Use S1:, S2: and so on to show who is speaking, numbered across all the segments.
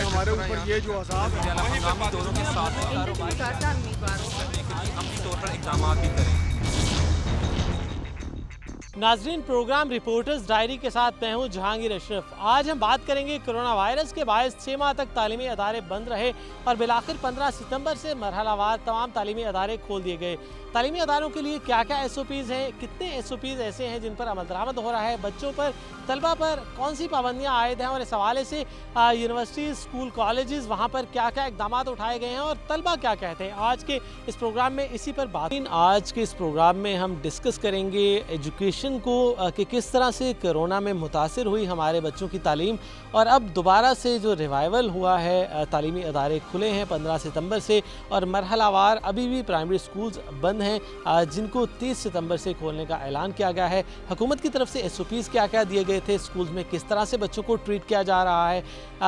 S1: हमारे ऊपर ये जो अज़ाब है
S2: हंगामी दौरों के साथ अमली तौर पर इक़दाम भी करें।
S3: नाजरीन, प्रोग्राम रिपोर्टर्स डायरी के साथ मैं हूँ जहांगीर अशरफ। आज हम बात करेंगे कोरोना वायरस के बायस 6 माह तक तालीमी अदारे बंद रहे और बिलाखिर 15 सितंबर से मरहलावार तमाम तालीमी अदारे खोल दिए गए। तालीमी अदारों के लिए क्या क्या SOPs हैं, कितने SOPs ऐसे हैं जिन पर अमल दरामद हो रहा है, बच्चों पर, तलबा पर कौन सी पाबंदियाँ आयद हैं और इस हवाले से यूनिवर्सिटीज़, स्कूल, कॉलेजेस वहाँ पर क्या क्या इकदाम उठाए गए हैं और तलबा क्या कहते हैं। आज के इस प्रोग्राम में इसी पर बात। आज के इस प्रोग्राम में हम डिस्कस करेंगे एजुकेशन को कि किस तरह से कोरोना में मुतासिर हुई हमारे बच्चों की तालीम और अब दोबारा से जो रिवाइवल हुआ है, तालीमी अदारे खुले हैं 15 सितंबर से और मरहलावार अभी भी प्राइमरी स्कूल्स बंद हैं जिनको 30 सितंबर से खोलने का ऐलान किया गया है। हुकूमत की तरफ से SOPs क्या क्या दिए गए थे, स्कूल्स में किस तरह से बच्चों को ट्रीट किया जा रहा है,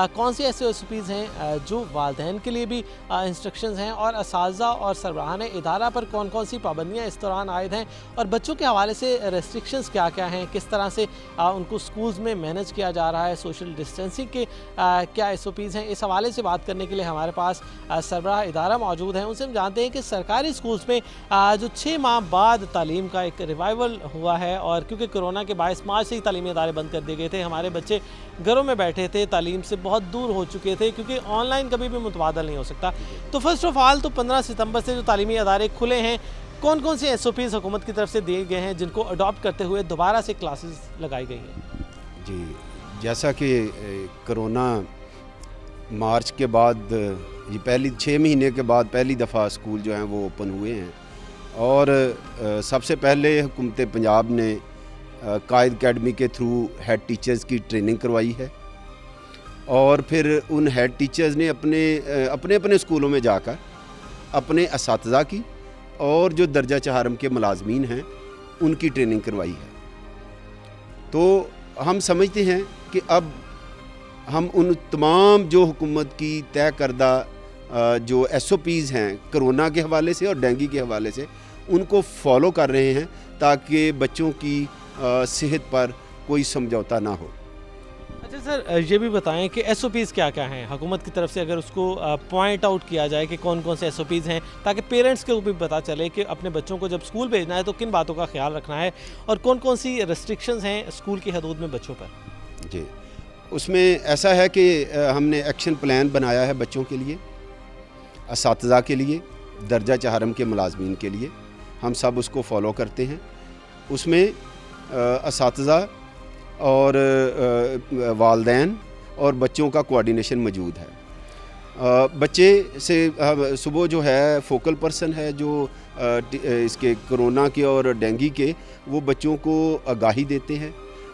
S3: कौन सी ऐसे SOPs हैं जो वालिदैन के लिए भी इंस्ट्रक्शंस हैं और असातिज़ा और सरबराहान इदारा पर कौन कौन सी पाबंदियाँ इस दौरान आयद हैं और बच्चों के हवाले से रेस्ट्रिक्शंस क्या क्या हैं, किस तरह से उनको स्कूल्स में मैनेज किया जा रहा है, सोशल डिस्टेंसिंग के क्या SOPs हैं। इस हवाले से बात करने के लिए हमारे पास सरबराह इदारा मौजूद हैं। उनसे हम जानते हैं कि सरकारी स्कूल्स में जो 6 माह बाद तालीम का एक रिवाइवल हुआ है और क्योंकि कोरोना के बायस मार्च से ही तालीमी इदारे बंद कर दिए गए थे, हमारे बच्चे घरों में बैठे थे, तालीम से बहुत दूर हो चुके थे क्योंकि ऑनलाइन कभी भी मुतबादल नहीं हो सकता। तो फर्स्ट ऑफ ऑल तो 15 सितंबर से जो तालीमी इदारे खुले हैं, कौन कौन से SOPs हुकूमत की तरफ से दिए गए हैं जिनको अडॉप्ट करते हुए दोबारा से क्लासेस लगाई गई हैं?
S4: जी, जैसा कि कोरोना मार्च के बाद ये पहली 6 महीने के बाद पहली दफ़ा स्कूल जो हैं वो ओपन हुए हैं और सबसे पहले हुकूमत पंजाब ने कायद अकेडमी के थ्रू हेड टीचर्स की ट्रेनिंग करवाई है और फिर उन हेड टीचर्स ने अपने स्कूलों में जाकर अपने असातिज़ा की और जो दर्जा चहारम के मुलाजमीन हैं उनकी ट्रेनिंग करवाई है। तो हम समझते हैं कि अब हम उन तमाम जो हुकूमत की तय करदा जो SOPs हैं कोरोना के हवाले से और डेंगू के हवाले से उनको फॉलो कर रहे हैं ताकि बच्चों की सेहत पर कोई समझौता ना हो।
S3: अच्छा सर, ये भी बताएं कि SOPs क्या क्या हैं हुकूमत की तरफ से, अगर उसको पॉइंट आउट किया जाए कि कौन कौन से SOPs हैं ताकि पेरेंट्स को भी पता चले कि अपने बच्चों को जब स्कूल भेजना है तो किन बातों का ख्याल रखना है और कौन कौन सी रेस्ट्रिक्शंस हैं स्कूल की हदूद में बच्चों पर।
S4: जी, उसमें ऐसा है कि हमने एक्शन प्लान बनाया है बच्चों के लिए, असातिज़ा के लिए, दर्जा चहारम के मुलाजमीन के लिए, हम सब उसको फॉलो करते हैं। उसमें असातिज़ा और वालिदैन और बच्चों का कोऑर्डिनेशन मौजूद है। बच्चे से सुबह जो है फोकल पर्सन है जो इसके कोरोना के और डेंगू के, वो बच्चों को आगाही देते हैं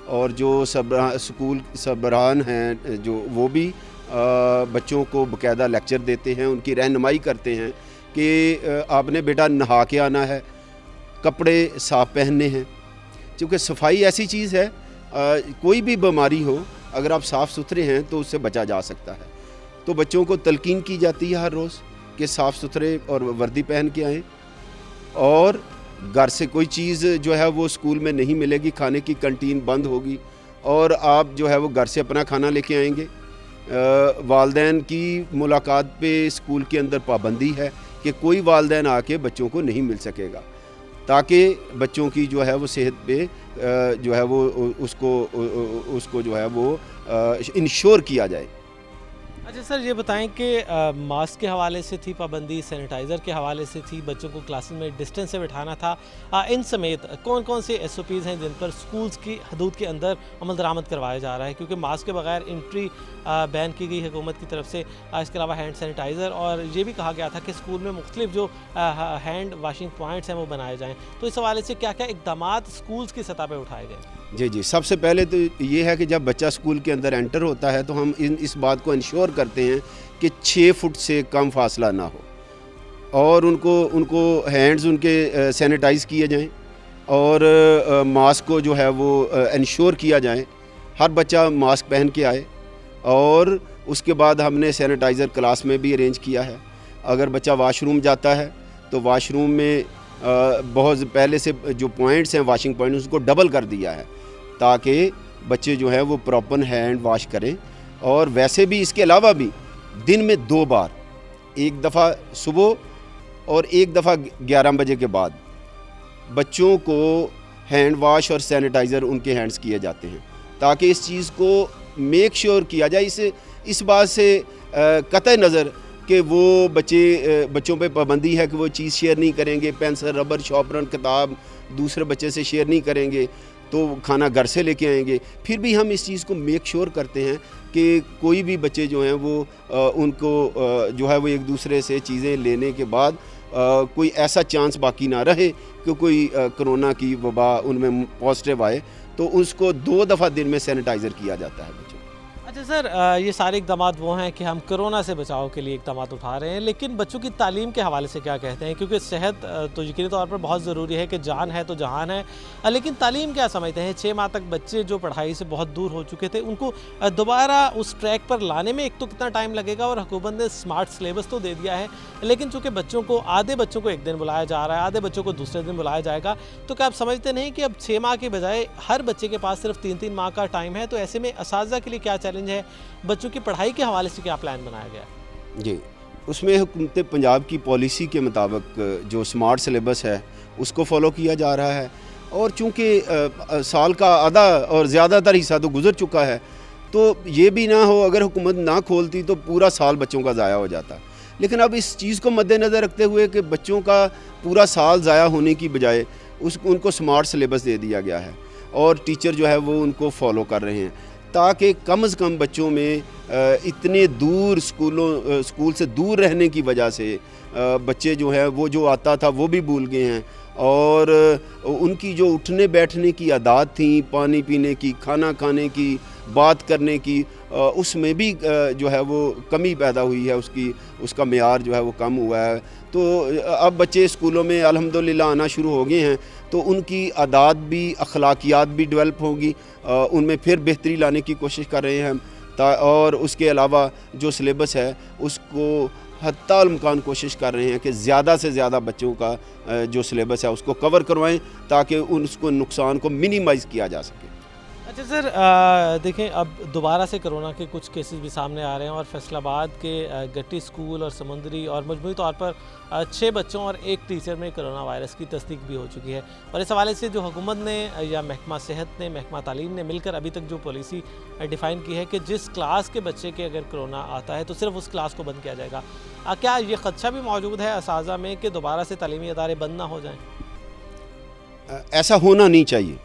S4: और जो स्कूल सरबराहान हैं जो वो भी बच्चों को बाकायदा लेक्चर देते हैं, उनकी रहनुमाई करते हैं कि आपने बेटा नहा के आना है, कपड़े साफ़ पहनने हैं, क्योंकि सफाई ऐसी चीज़ है कोई भी बीमारी हो अगर आप साफ़ सुथरे हैं तो उससे बचा जा सकता है। तो बच्चों को तलकीन की जाती है हर रोज़ कि साफ़ सुथरे और वर्दी पहन के आएँ और घर से कोई चीज़ जो है वो स्कूल में नहीं मिलेगी, खाने की कैंटीन बंद होगी और आप जो है वो घर से अपना खाना लेके आएंगे। वालिदैन की मुलाकात पे स्कूल के अंदर पाबंदी है कि कोई वालिदैन आके बच्चों को नहीं मिल सकेगा ताकि बच्चों की जो है वो सेहत पे जो है वो उसको जो है वो इंश्योर किया जाए।
S3: अच्छा सर, ये बताएं कि मास्क के हवाले से थी पाबंदी, सैनिटाइज़र के हवाले से थी, बच्चों को क्लास में डिस्टेंस से बिठाना था, इन समेत कौन कौन से SOPs हैं जिन पर स्कूल्स की हदूद के अंदर अमल दरामद करवाया जा रहा है, क्योंकि मास्क के बगैर एंट्री बैन की गई हुकूमत की तरफ से। इसके अलावा हैंड सैनिटाइज़र और ये भी कहा गया था कि स्कूल में मुख्तलिफ जो हैंड वाशिंग पॉइंट्स हैं वो बनाए जाएँ। तो इस हवाले से क्या क्या इकदाम स्कूल्स की सतह पर उठाए गए?
S4: जी, सबसे पहले तो ये है कि जब बच्चा स्कूल के अंदर एंटर होता है तो हम इस बात को इंश्योर करते हैं कि 6 फुट से कम फासला ना हो और उनको हैंड्स उनके सैनिटाइज़ किए जाएं और मास्क को जो है वो इंश्योर किया जाए, हर बच्चा मास्क पहन के आए और उसके बाद हमने सैनिटाइज़र क्लास में भी अरेंज किया है। अगर बच्चा वाशरूम जाता है तो वाशरूम में बहुत पहले से जो पॉइंट्स हैं वाशिंग पॉइंट्स उसको डबल कर दिया है ताकि बच्चे जो हैं वो प्रॉपर हैंड वॉश करें। और वैसे भी इसके अलावा भी दिन में 2 बार, एक दफ़ा सुबह और एक दफ़ा 11 बजे के बाद बच्चों को हैंड वाश और सैनिटाइज़र उनके हैंड्स किए जाते हैं, ताकि इस चीज़ को मेक श्योर किया जाए। इस बात से कतई नज़र कि वो बच्चों पे पाबंदी है कि वो चीज़ शेयर नहीं करेंगे, पेंसिल, रबर, शॉर्पनर, किताब दूसरे बच्चे से शेयर नहीं करेंगे, तो खाना घर से लेके आएंगे। फिर भी हम इस चीज़ को मेक श्योर करते हैं कि कोई भी बच्चे जो हैं वो उनको जो है वो एक दूसरे से चीज़ें लेने के बाद कोई ऐसा चांस बाकी ना रहे कि कोई कोरोना की वबा उनमें पॉजिटिव आए, तो उसको 2 दफ़ा दिन में सैनिटाइज़र किया जाता है बच्चों।
S3: अच्छा सर, ये सारे इकदाम वो हैं कि हम कोरोना से बचाव के लिए इकदाम उठा रहे हैं, लेकिन बच्चों की तालीम के हवाले से क्या कहते हैं? क्योंकि सेहत तो यकीनी तौर पर बहुत ज़रूरी है कि जान है तो जहान है, लेकिन तालीम क्या समझते हैं? 6 माह तक बच्चे जो पढ़ाई से बहुत दूर हो चुके थे, उनको दोबारा उस ट्रैक पर लाने में एक तो कितना टाइम लगेगा, और हुकूमत ने स्मार्ट सिलेबस तो दे दिया है, लेकिन चूँकि आधे बच्चों को एक दिन बुलाया जा रहा है, आधे बच्चों को दूसरे दिन बुलाया जाएगा, तो क्या आप समझते नहीं कि अब 6 माह के बजाय हर बच्चे के पास सिर्फ 3-3 माह का टाइम है? तो ऐसे में असातिज़ा के लिए क्या चैलेंज है? बच्चों की पढ़ाई के हवाले से क्या प्लान बनाया गया?
S4: जी, उसमें हुकूमत पंजाब की पॉलिसी के मुताबिक जो स्मार्ट सिलेबस है उसको फॉलो किया जा रहा है, और चूँकि साल का आधा और ज़्यादातर हिस्सा तो गुजर चुका है, तो ये भी ना हो अगर हुकूमत ना खोलती तो पूरा साल बच्चों का ज़ाया हो जाता। लेकिन अब इस चीज़ को मद्देनज़र रखते हुए कि बच्चों का पूरा साल ज़ाया होने की बजाय उनको स्मार्ट सिलेबस दे दिया गया है, और टीचर जो है वो उनको फॉलो कर रहे हैं, ताकि कम से कम बच्चों में इतने दूर स्कूल से दूर रहने की वजह से बच्चे जो है वो जो आता था वो भी भूल गए हैं, और उनकी जो उठने बैठने की आदत थी, पानी पीने की, खाना खाने की, बात करने की, उसमें भी जो है वो कमी पैदा हुई है, उसका मेयार जो है वो कम हुआ है। तो अब बच्चे स्कूलों में अल्हम्दुलिल्लाह आना शुरू हो गए हैं, तो उनकी आदत भी, अखलाकियात भी डेवलप होंगी, उनमें फिर बेहतरी लाने की कोशिश कर रहे हैं हम। और उसके अलावा जो सिलेबस है उसको हत्ताल इम्कान कोशिश कर रहे हैं कि ज़्यादा से ज़्यादा बच्चों का जो सिलेबस है उसको कवर करवाएं, ताकि उसको नुकसान को मिनिमाइज़ किया जा सके।
S3: अच्छा सर, देखें अब दोबारा से कोरोना के कुछ केसेस भी सामने आ रहे हैं, और फैसलाबाद के गट्टी स्कूल और समुंदरी और मजमूई तौर पर 6 बच्चों और 1 टीचर में कोरोना वायरस की तस्दीक भी हो चुकी है। और इस हवाले से जो हुकूमत ने या महकमा सेहत ने, महकमा तालीम ने मिलकर अभी तक जो पॉलिसी डिफ़ाइन की है कि जिस क्लास के बच्चे के अगर कोरोना आता है तो सिर्फ उस क्लास को बंद किया जाएगा, क्या ये ख़दशा भी मौजूद है असातिज़ा में कि दोबारा से तालीमी इदारे बंद ना हो जाएँ?
S4: ऐसा होना नहीं चाहिए,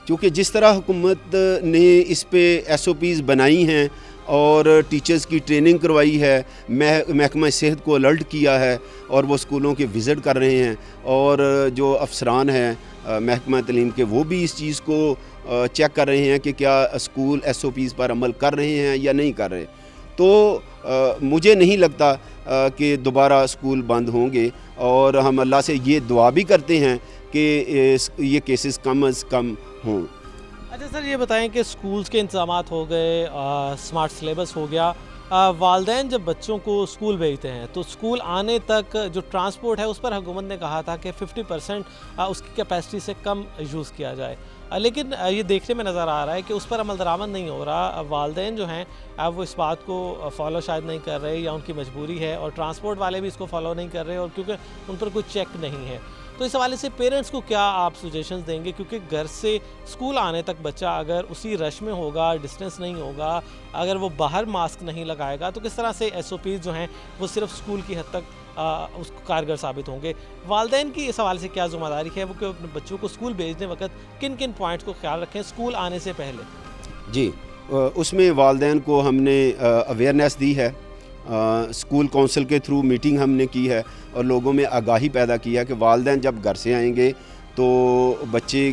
S4: क्योंकि जिस तरह हुकूमत ने इस पे SOPs बनाई हैं और टीचर्स की ट्रेनिंग करवाई है, महकमा सेहत को अलर्ट किया है, और वो स्कूलों के विज़िट कर रहे हैं, और जो अफसरान हैं महकमा तालीम के वो भी इस चीज़ को चेक कर रहे हैं कि क्या स्कूल SOPs पर अमल कर रहे हैं या नहीं कर रहे। तो मुझे नहीं लगता कि दोबारा स्कूल बंद होंगे, और हम अल्लाह से ये दुआ भी करते हैं कि ये केसेस कम अज़ कम हों।
S3: अच्छा सर, ये बताएं कि स्कूल्स के इंतज़ामात हो गए, स्मार्ट सिलेबस हो गया, वालिदैन जब बच्चों को स्कूल भेजते हैं तो स्कूल आने तक जो ट्रांसपोर्ट है उस पर हुकूमत ने कहा था कि 50% उसकी कैपेसिटी से कम यूज़ किया जाए, लेकिन ये देखने में नज़र आ रहा है कि उस पर अमल दरामद नहीं हो रहा। वालिदैन जो हैं वो इस बात को फॉलो शायद नहीं कर रहे, या उनकी मजबूरी है, और ट्रांसपोर्ट वाले भी इसको फॉलो नहीं कर रहे, और क्योंकि उन पर कोई चेक नहीं है। तो इस हवाले से पेरेंट्स को क्या आप सजेशंस देंगे? क्योंकि घर से स्कूल आने तक बच्चा अगर उसी रश में होगा, डिस्टेंस नहीं होगा, अगर वो बाहर मास्क नहीं लगाएगा, तो किस तरह से SOPs जो हैं वो सिर्फ स्कूल की हद तक उसको कारगर साबित होंगे? वालिदैन की इस हवाले से क्या ज़िम्मेदारी है वो कि अपने बच्चों को स्कूल भेजने वक्त किन किन पॉइंट्स को ख्याल रखें स्कूल आने से पहले?
S4: जी, उसमें वालिदैन को हमने अवेयरनेस दी है, स्कूल काउंसिल के थ्रू मीटिंग हमने की है, और लोगों में आगाही पैदा की है कि वालिदैन जब घर से आएंगे तो बच्चे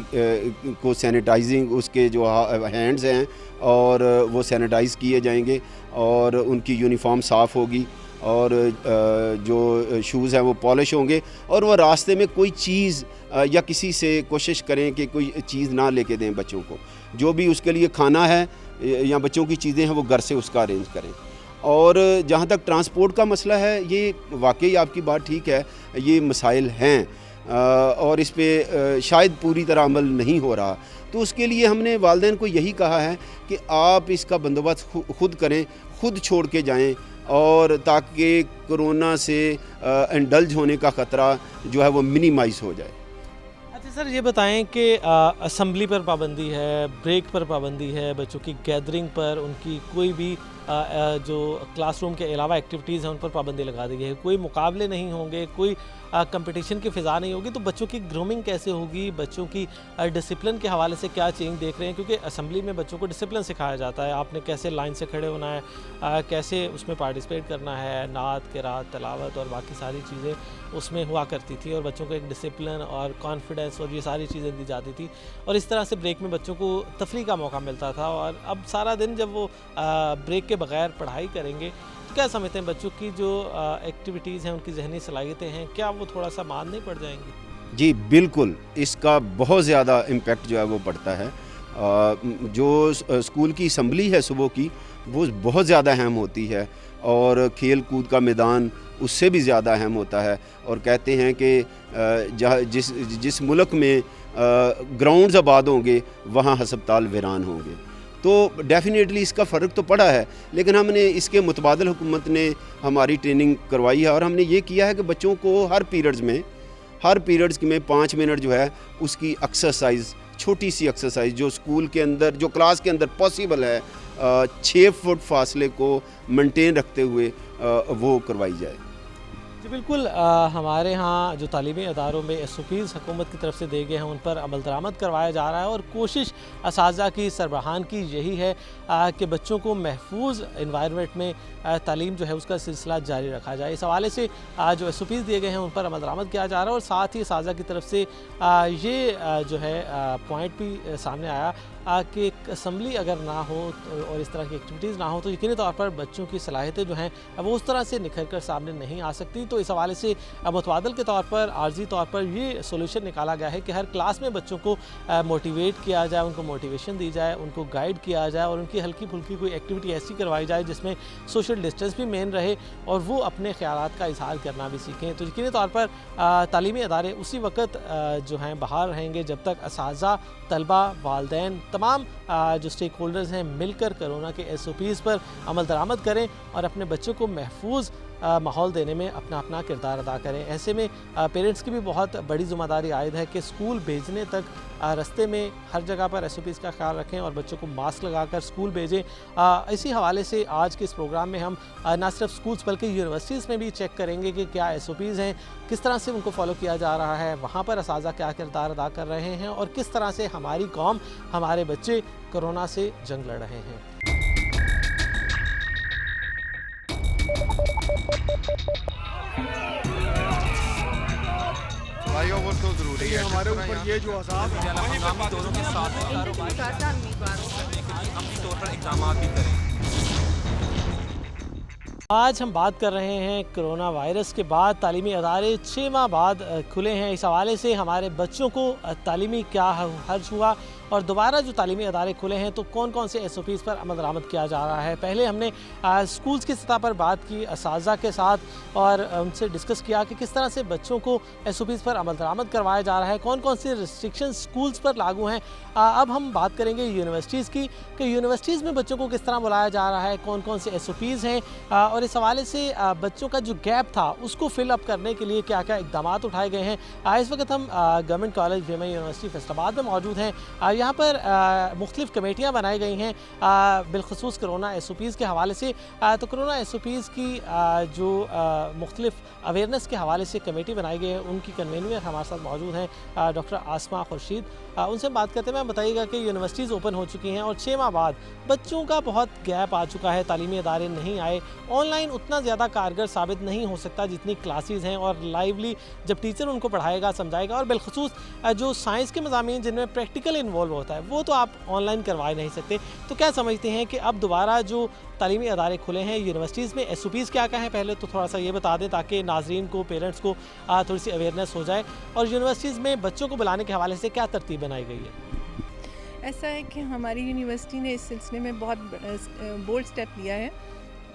S4: को सैनिटाइजिंग, उसके जो हैंड्स हैं और वो सैनिटाइज़ किए जाएंगे, और उनकी यूनिफॉर्म साफ़ होगी, और जो शूज़ हैं वो पॉलिश होंगे, और वो रास्ते में कोई चीज़ या किसी से कोशिश करें कि कोई चीज़ ना लेके दें बच्चों को। जो भी उसके लिए खाना है या बच्चों की चीज़ें हैं वो घर से उसका अरेंज करें। और जहाँ तक ट्रांसपोर्ट का मसला है, ये वाकई आपकी बात ठीक है, ये मसाइल हैं, और इस पे शायद पूरी तरह अमल नहीं हो रहा। तो उसके लिए हमने वालिदैन को यही कहा है कि आप इसका बंदोबस्त खुद करें, खुद छोड़ के जाएं, اور تاکہ کورونا سے انڈلج ہونے کا خطرہ جو ہے وہ منیمائز ہو جائے۔
S3: اچھا سر، یہ بتائیں کہ اسمبلی پر پابندی ہے، بریک پر پابندی ہے، بچوں کی گیدرنگ پر، ان کی کوئی بھی جو کلاس روم کے علاوہ ایکٹیویٹیز ہیں ان پر پابندی لگا دی گئی ہے، کوئی مقابلے نہیں ہوں گے، کوئی کمپٹیشن کی فضا نہیں ہوگی، تو بچوں کی گرومنگ کیسے ہوگی؟ بچوں کی ڈسپلن کے حوالے سے کیا چینج دیکھ رہے ہیں؟ کیونکہ اسمبلی میں بچوں کو ڈسپلن سکھایا جاتا ہے، آپ نے کیسے لائن سے کھڑے ہونا ہے، کیسے اس میں پارٹیسپیٹ کرنا ہے، نعت، قرات، تلاوت اور باقی ساری چیزیں اس میں ہوا کرتی تھی، اور بچوں کو ایک ڈسپلن اور کانفیڈنس اور یہ ساری چیزیں دی جاتی تھی، اور اس طرح سے بریک میں بچوں کو تفریح کا موقع ملتا تھا۔ اور اب سارا دن جب وہ بریک کے بغیر پڑھائی کریں گے تو کیا سمجھتے ہیں بچوں کی جو ایکٹیویٹیز ہیں، ان کی ذہنی صلاحیتیں ہیں، کیا وہ تھوڑا سا مان نہیں پڑ جائیں گی؟
S4: جی بالکل، اس کا بہت زیادہ امپیکٹ جو ہے وہ پڑتا ہے۔ جو اسکول کی اسمبلی ہے صبح کی، وہ بہت زیادہ اہم ہوتی ہے، اور کھیل کود کا میدان اس سے بھی زیادہ اہم ہوتا ہے۔ اور کہتے ہیں کہ جس ملک میں گراؤنڈز آباد ہوں گے وہاں ہسپتال ویران ہوں گے، تو ڈیفینیٹلی اس کا فرق تو پڑا ہے، لیکن ہم نے اس کے متبادل حکومت نے ہماری ٹریننگ کروائی ہے، اور ہم نے یہ کیا ہے کہ بچوں کو ہر پیریڈز میں 5 منٹ جو ہے اس کی ایکسرسائز، چھوٹی سی ایکسرسائز جو اسکول کے اندر، جو کلاس کے اندر پاسبل ہے، 6 فٹ فاصلے کو مینٹین رکھتے ہوئے وہ کروائی جائے۔
S3: جی بالکل، ہمارے ہاں جو تعلیمی اداروں میں SOPs حکومت کی طرف سے دے گئے ہیں ان پر عمل درآمد کروایا جا رہا ہے، اور کوشش اساتذہ کی، سربراہان کی یہی ہے کہ بچوں کو محفوظ انوائرمنٹ میں تعلیم جو ہے اس کا سلسلہ جاری رکھا جائے۔ اس حوالے سے جو SOPs دیے گئے ہیں ان پر عمل درآمد کیا جا رہا ہے، اور ساتھ ہی اساتذہ کی طرف سے یہ جو ہے پوائنٹ بھی سامنے آیا کہ اسمبلی اگر نہ ہو اور اس طرح کی ایکٹیویٹیز نہ ہو تو یقینی طور پر بچوں کی صلاحیتیں جو ہیں وہ اس طرح سے نکھر کر سامنے نہیں آ سکتی۔ تو اس حوالے سے متبادل کے طور پر، عارضی طور پر یہ سولوشن نکالا گیا ہے کہ ہر کلاس میں بچوں کو موٹیویٹ کیا جائے، ان کو موٹیویشن دی جائے، ان کو گائیڈ کیا جائے، اور ان کی ہلکی پھلکی کوئی ایکٹیویٹی ایسی کروائی جائے جس میں سوشل ڈسٹینس بھی مین رہے اور وہ اپنے خیالات کا اظہار کرنا بھی سیکھیں۔ تو یقینی طور پر تعلیمی ادارے اسی وقت جو ہیں بحال رہیں گے جب تک اساتذہ، طلبہ، والدین، تمام جو اسٹیک ہولڈرز ہیں مل کر کرونا کے SOPs پر عمل درآمد کریں اور اپنے بچوں کو محفوظ ماحول دینے میں اپنا کردار ادا کریں۔ ایسے میں پیرنٹس کی بھی بہت بڑی ذمہ داری عائد ہے کہ اسکول بھیجنے تک رستے میں ہر جگہ پر SOPs کا خیال رکھیں اور بچوں کو ماسک لگا کر اسکول بھیجیں۔ اسی حوالے سے آج کے اس پروگرام میں ہم نہ صرف اسکولس بلکہ یونیورسٹیز میں بھی چیک کریں گے کہ کیا SOPs ہیں، کس طرح سے ان کو فالو کیا جا رہا ہے، وہاں پر اساتذہ کیا کردار ادا کر رہے ہیں، اور کس طرح سے ہماری قوم، ہمارے بچے کورونا سے جنگ لڑ رہے ہیں۔
S1: بھائیوں وہ تو ضروری ہے، ہمارے اوپر یہ جو عذاب ہے
S2: ہم دونوں کے ساتھ عملی طور پر اقدامات بھی کریں۔
S3: آج ہم بات کر رہے ہیں کرونا وائرس کے بعد تعلیمی ادارے 6 ماہ بعد کھلے ہیں۔ اس حوالے سے ہمارے بچوں کو تعلیمی کیا حرج ہوا اور دوبارہ جو تعلیمی ادارے کھلے ہیں تو کون کون سے SOPs پر عمل درآمد کیا جا رہا ہے۔ پہلے ہم نے اسکولز کی سطح پر بات کی اساتذہ کے ساتھ اور ان سے ڈسکس کیا کہ کس طرح سے بچوں کو SOPs پر عمل درآمد کروایا جا رہا ہے، کون کون سے ریسٹرکشنز اسکولز پر لاگو ہیں۔ اب ہم بات کریں گے یونیورسٹیز کی کہ یونیورسٹیز میں بچوں کو کس طرح بلایا جا رہا ہے، کون کون سے SOPs ہیں، اور اس حوالے سے بچوں کا جو گیپ تھا اس کو فل اپ کرنے کے لیے کیا کیا اقدامات اٹھائے گئے ہیں۔ اس وقت ہم government college women university Faisal آباد میں موجود ہیں۔ یہاں پر مختلف کمیٹیاں بنائی گئی ہیں بالخصوص کرونا SOPs کے حوالے سے۔ تو کرونا SOPs کی جو مختلف اویئرنیس کے حوالے سے کمیٹی بنائی گئی ہے ان کی کنوینر ہمارے ساتھ موجود ہیں ڈاکٹر آسما خورشید۔ ان سے بات کرتے ہیں، بتائیے گا کہ یونیورسٹیز اوپن ہو چکی ہیں اور 6 ماہ بعد بچوں کا بہت گیپ آ چکا ہے، تعلیمی ادارے نہیں آئے، آن لائن اتنا زیادہ کارگر ثابت نہیں ہو سکتا جتنی کلاسز ہیں، اور لائیولی جب ٹیچر ان کو پڑھائے گا، سمجھائے گا، اور بالخصوص جو سائنس کے مضامین جن میں پریکٹیکل انوالو ہوتا ہے وہ تو آپ آن لائن کروا نہیں سکتے۔ تو کیا سمجھتے ہیں کہ اب دوبارہ جو تعلیمی ادارے کھلے ہیں یونیورسٹیز میں SOPs کیا ہیں؟ پہلے تو تھوڑا سا یہ بتا دیں تاکہ ناظرین کو، پیرنٹس کو تھوڑی سی اویئرنیس ہو جائے، اور یونیورسٹیز میں بچوں کو بلانے کے حوالے سے کیا ترتیب بنائی گئی ہے؟
S5: ایسا ہے کہ ہماری یونیورسٹی نے اس سلسلے میں بہت بولڈ سٹیپ لیا ہے۔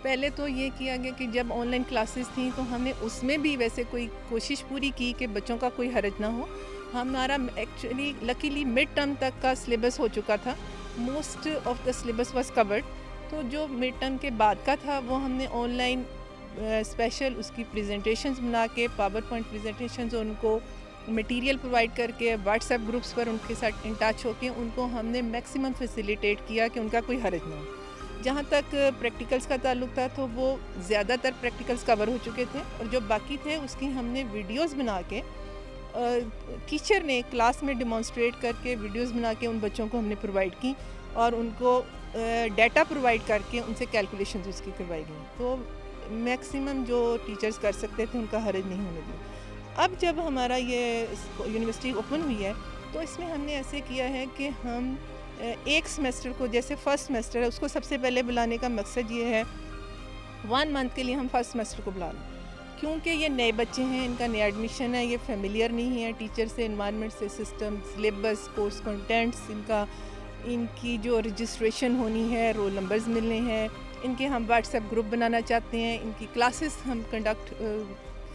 S5: پہلے تو یہ کیا گیا کہ جب آن لائن کلاسز تھیں تو ہم نے اس میں بھی ویسے کوئی کوشش پوری کی کہ بچوں کا کوئی حرج نہ ہو۔ ہمارا ایکچولی لکیلی مڈ ٹرم تک کا سلیبس ہو چکا تھا، most of the syllabus was covered, تو جو مڈ ٹرم کے بعد کا تھا وہ ہم نے آن لائن اسپیشل اس کی پریزنٹیشنز بنا کے پاور پوائنٹ پریزنٹیشنز ان کو مٹیریل پرووائڈ کر کے واٹس ایپ گروپس پر ان کے ساتھ ان ٹچ ہو کے ان کو ہم نے میکسیمم فیسیلیٹیٹ کیا کہ ان کا کوئی حرج نہ ہو. جہاں تک پریکٹیکلز کا تعلق تھا تو وہ زیادہ تر پریکٹیکلز کور ہو چکے تھے اور جو باقی تھے اس کی ہم نے ویڈیوز بنا کے ٹیچر نے کلاس میں ڈیمانسٹریٹ کر کے ویڈیوز بنا کے ان بچوں کو ہم نے پرووائڈ کی اور ان کو ڈیٹا پرووائڈ کر کے ان سے کیلکولیشنز اس کی کروائی گئی. تو میکسیمم جو ٹیچرز کر سکتے تھے ان کا حرج نہیں ہونے دیا. اب جب ہمارا یہ یونیورسٹی اوپن ہوئی ہے تو اس میں ہم نے ایسے کیا ہے کہ ہم ایک سمیسٹر کو جیسے فرسٹ سمیسٹر ہے اس کو سب سے پہلے بلانے کا مقصد یہ ہے 1 منتھ کے لیے ہم فرسٹ سمیسٹر کو بلا لیں کیونکہ یہ نئے بچے ہیں, ان کا نیا ایڈمیشن ہے, یہ فیملیئر نہیں ہے ٹیچر سے, انوائرمنٹ سے, سسٹم, سلیبس, کورس کنٹینٹس, ان کی جو رجسٹریشن ہونی ہے, رول نمبرز ملنے ہیں, ان کے ہم واٹس ایپ گروپ بنانا چاہتے ہیں, ان کی کلاسز ہم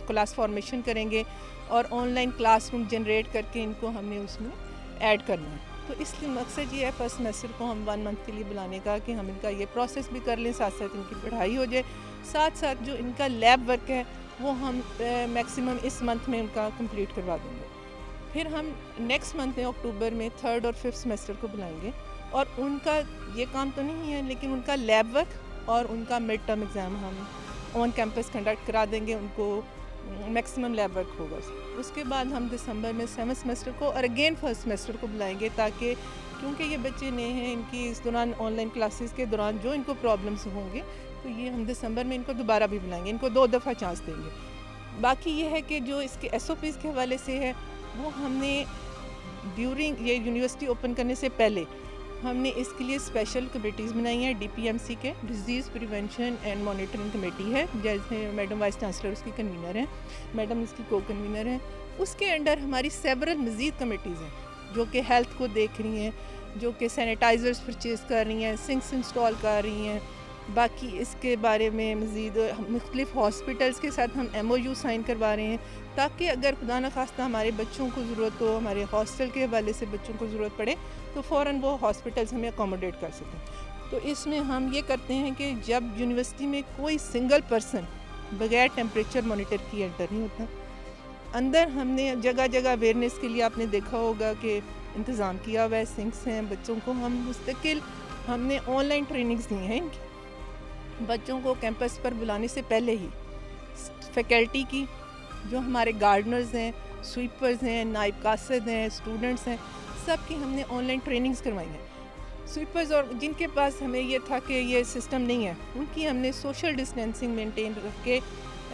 S5: کلاس فارمیشن کریں گے اور on line class room generate کر کے ان کو ہم نے اس میں ایڈ کرنا ہے. تو اس لیے مقصد یہ ہے فرسٹ سمیسٹر کو ہم 1 منتھ کے لیے بلانے کا کہ ہم ان کا یہ پروسیس بھی کر لیں, ساتھ ساتھ ان کی پڑھائی ہو جائے, ساتھ ساتھ جو ان کا لیب ورک ہے وہ ہم میکسیمم اس منتھ میں ان کا کمپلیٹ کروا دیں گے. پھر ہم نیکسٹ منتھ میں اکتوبر میں 3rd اور 5th سمیسٹر کو بلائیں گے اور ان کا یہ کام تو نہیں ہے لیکن ان کا لیب ورک اور ان کا مڈ ٹرم ایگزام ہم آن کیمپس کنڈکٹ کرا دیں گے, ان کو میکسیمم لیب ورک ہوگا. اس کے بعد ہم دسمبر میں 7th سمیسٹر کو اور اگین فرسٹ سمیسٹر کو بلائیں گے تاکہ کیونکہ یہ بچے نئے ہیں, ان کی اس دوران آن لائن کلاسز کے دوران جو ان کو پرابلمس ہوں گے تو یہ ہم دسمبر میں ان کو دوبارہ بھی بلائیں گے, ان کو 2 دفعہ چانس دیں گے. باقی یہ ہے کہ جو اس کے SOPs کے حوالے سے ہے وہ ہم نے ڈیورنگ یہ یونیورسٹی اوپن کرنے سے پہلے ہم نے اس کے لیے اسپیشل کمیٹیز بنائی ہیں. DPMC کے disease prevention and monitoring committee ہے, جیسے میڈم وائس چانسلر اس کی کنوینر ہیں, میڈم اس کی کو کنوینر ہیں. اس کے انڈر ہماری سیورل مزید کمیٹیز ہیں جو کہ ہیلتھ کو دیکھ رہی ہیں, جو کہ سینیٹائزرز پرچیز کر رہی ہیں, سنکس انسٹال کر رہی ہیں. باقی اس کے بارے میں مزید مختلف ہاسپٹلس کے ساتھ ہم MOU سائن کروا رہے ہیں تاکہ اگر خدا نخواستہ ہمارے بچوں کو ضرورت ہو, ہمارے ہاسٹل کے حوالے سے بچوں کو ضرورت پڑے تو فوراً وہ ہاسپٹلس ہمیں اکوموڈیٹ کر سکیں. تو اس میں ہم یہ کرتے ہیں کہ جب یونیورسٹی میں کوئی سنگل پرسن بغیر ٹیمپریچر مانیٹر کی انٹر نہیں ہوتا, اندر ہم نے جگہ جگہ اویئرنیس کے لیے آپ نے دیکھا ہوگا کہ انتظام کیا ہوا ہے, سنکس ہیں, بچوں کو ہم مستقل ہم نے آن لائن ٹریننگز دی ہیں ان کی بچوں کو کیمپس پر بلانے سے پہلے ہی. فیکلٹی کی جو ہمارے گارڈنرز ہیں, سویپرز ہیں, نائب قاصد ہیں, اسٹوڈنٹس ہیں, سب کی ہم نے آن لائن ٹریننگز کروائی ہیں. سویپرز اور جن کے پاس ہمیں یہ تھا کہ یہ سسٹم نہیں ہے ان کی ہم نے سوشل ڈسٹینسنگ مینٹین رکھ کے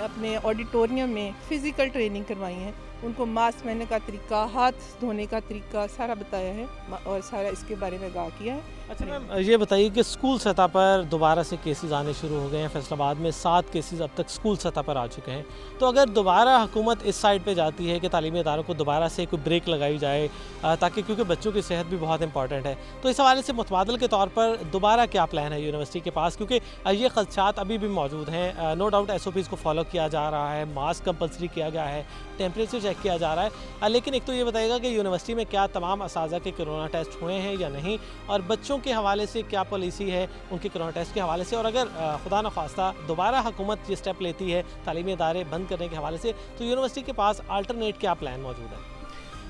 S5: اپنے آڈیٹوریم میں فزیکل ٹریننگ کروائی ہیں. ان کو ماسک پہننے کا طریقہ, ہاتھ دھونے کا طریقہ سارا بتایا ہے اور سارا اس کے بارے میں آگاہ کیا ہے.
S3: اچھا میم, یہ بتائیے کہ اسکول سطح پر دوبارہ سے کیسز آنے شروع ہو گئے ہیں. فیصل آباد میں 7 کیسز اب تک اسکول سطح پر آ چکے ہیں. تو اگر دوبارہ حکومت اس سائڈ پہ جاتی ہے کہ تعلیمی اداروں کو دوبارہ سے کوئی بریک لگائی جائے تاکہ کیونکہ بچوں کی صحت بھی بہت امپورٹنٹ ہے, تو اس حوالے سے متبادل کے طور پر دوبارہ کیا پلان ہے یونیورسٹی کے پاس, کیونکہ یہ خدشات ابھی بھی موجود ہیں. نو ڈاؤٹ SOPs کو فالو کیا جا رہا ہے, ماسک کمپلسری کیا گیا ہے, ٹیمپریچر چیک کیا جا رہا ہے, لیکن ایک تو یہ بتائیے گا کہ یونیورسٹی میں کیا تمام اساتذہ کے کرونا ٹیسٹ ہوئے ہیں یا نہیں, اور بچوں کے حوالے سے کیا پالیسی ہے ان کے کرونا ٹیسٹ کے حوالے سے, اور اگر خدا نخواستہ دوبارہ حکومت یہ اسٹیپ لیتی ہے تعلیمی ادارے بند کرنے کے حوالے سے تو یونیورسٹی کے پاس الٹرنیٹ کیا پلان موجود ہے؟